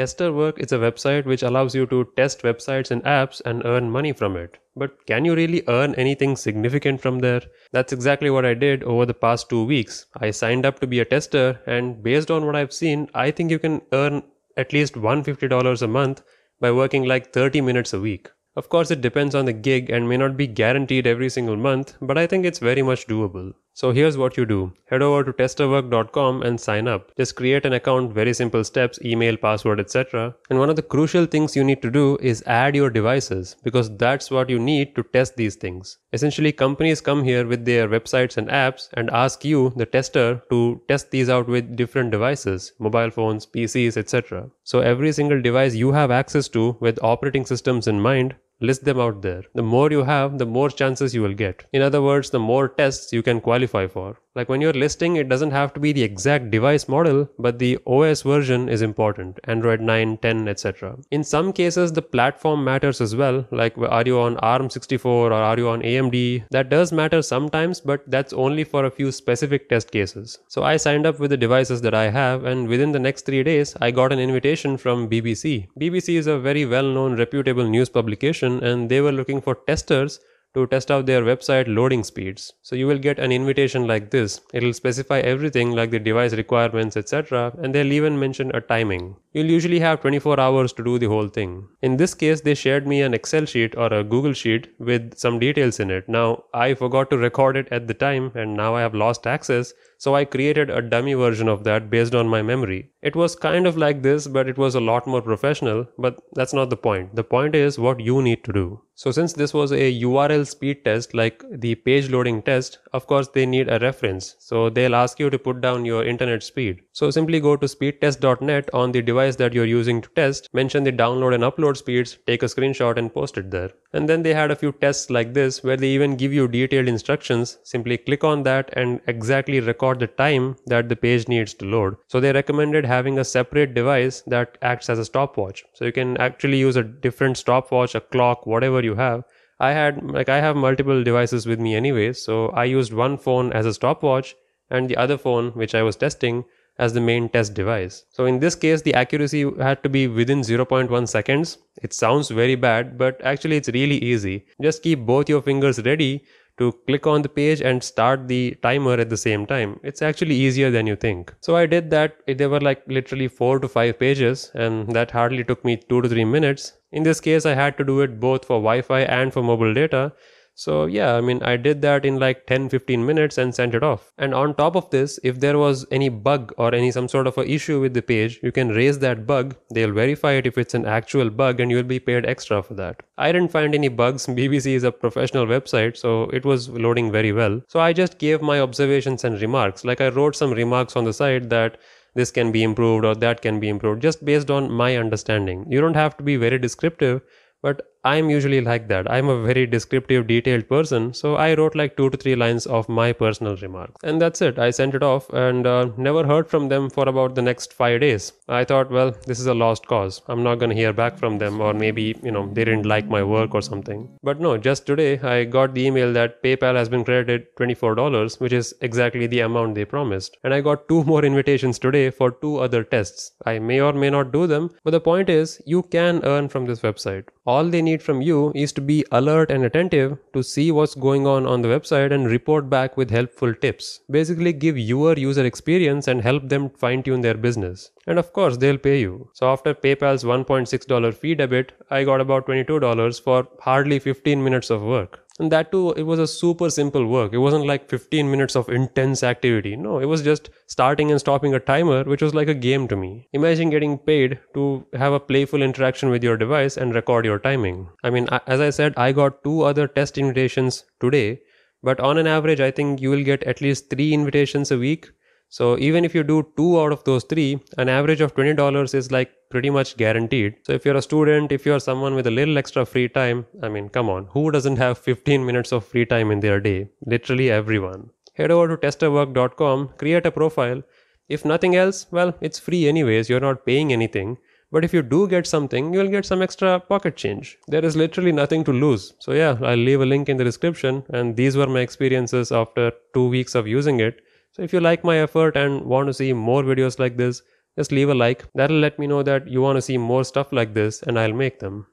TesterWork is a website which allows you to test websites and apps and earn money from it. But can you really earn anything significant from there? That's exactly what I did over the past 2 weeks. I signed up to be a tester, and based on what I've seen, I think you can earn at least $150 a month by working like 30 minutes a week. Of course, it depends on the gig and may not be guaranteed every single month, but I think it's very much doable. So here's what you do. Head over to testerwork.com and sign up. Just create an account, very simple steps, email, password, etc. And one of the crucial things you need to do is add your devices, because that's what you need to test these things. Essentially, companies come here with their websites and apps and ask you, the tester, to test these out with different devices, mobile phones, PCs, etc. So every single device you have access to with operating systems in mind, list them out there. The more you have, the more chances you will get. In other words, the more tests you can qualify for. Like when you're listing, it doesn't have to be the exact device model, but the OS version is important. Android 9, 10, etc. In some cases, the platform matters as well. Like, are you on ARM64 or are you on AMD? That does matter sometimes, but that's only for a few specific test cases. So I signed up with the devices that I have, and within the next 3 days, I got an invitation from BBC. BBC is a very well-known, reputable news publication, and they were looking for testers to test out their website loading speeds. So you will get an invitation like this. It'll specify everything like the device requirements, etc. and they'll even mention a timing. You'll usually have 24 hours to do the whole thing. In this case, they shared me an Excel sheet or a Google sheet with some details in it. Now, I forgot to record it at the time and now I have lost access. So I created a dummy version of that based on my memory. It was kind of like this, but it was a lot more professional, but that's not the point. The point is what you need to do. So since this was a URL speed test, like the page loading test, of course they need a reference. So they'll ask you to put down your internet speed. So simply go to speedtest.net on the device that you're using to test, mention the download and upload speeds, take a screenshot and post it there. And then they had a few tests like this where they even give you detailed instructions. Simply click on that and exactly record the time that the page needs to load. So they recommended having a separate device that acts as a stopwatch. So you can actually use a different stopwatch, a clock, whatever you have. I have multiple devices with me anyway, so I used one phone as a stopwatch and the other phone, which I was testing, as the main test device. So in this case, the accuracy had to be within 0.1 seconds. It sounds very bad, but actually it's really easy. Just keep both your fingers ready to click on the page and start the timer at the same time. It's actually easier than you think. So I did that. There were like literally 4 to 5 pages, and that hardly took me 2 to 3 minutes. In this case, I had to do it both for Wi-Fi and for mobile data. So yeah, I did that in like 10-15 minutes and sent it off. And on top of this, if there was any bug or some sort of a issue with the page, you can raise that bug. They'll verify it if it's an actual bug and you'll be paid extra for that. I didn't find any bugs. BBC is a professional website, so it was loading very well. So I just gave my observations and remarks. Like I wrote some remarks on the side that this can be improved or that can be improved, just based on my understanding. You don't have to be very descriptive, but I'm usually like that. I'm a very descriptive, detailed person, so I wrote like 2 to 3 lines of my personal remarks. And that's it. I sent it off and never heard from them for about the next 5 days. I thought, well, this is a lost cause. I'm not going to hear back from them, or maybe, they didn't like my work or something. But no, just today I got the email that PayPal has been credited $24, which is exactly the amount they promised. And I got 2 more invitations today for 2 other tests. I may or may not do them, but the point is, you can earn from this website. All they need from you is to be alert and attentive to see what's going on the website and report back with helpful tips. Basically give your user experience and help them fine-tune their business. And of course, they'll pay you. So after PayPal's $1.6 fee debit, I got about $22 for hardly 15 minutes of work. And that too, it was a super simple work. It wasn't like 15 minutes of intense activity. No, it was just starting and stopping a timer, which was like a game to me. Imagine getting paid to have a playful interaction with your device and record your timing. As I said, I got 2 other test invitations today, but on an average, I think you will get at least 3 invitations a week. So even if you do 2 out of those 3, an average of $20 is like pretty much guaranteed. So if you're a student, if you're someone with a little extra free time, come on, who doesn't have 15 minutes of free time in their day? Literally everyone. Head over to testerwork.com, create a profile. If nothing else, well, it's free anyways, you're not paying anything. But if you do get something, you'll get some extra pocket change. There is literally nothing to lose. So yeah, I'll leave a link in the description, and these were my experiences after 2 weeks of using it. So if you like my effort and want to see more videos like this, just leave a like. That'll let me know that you want to see more stuff like this and I'll make them.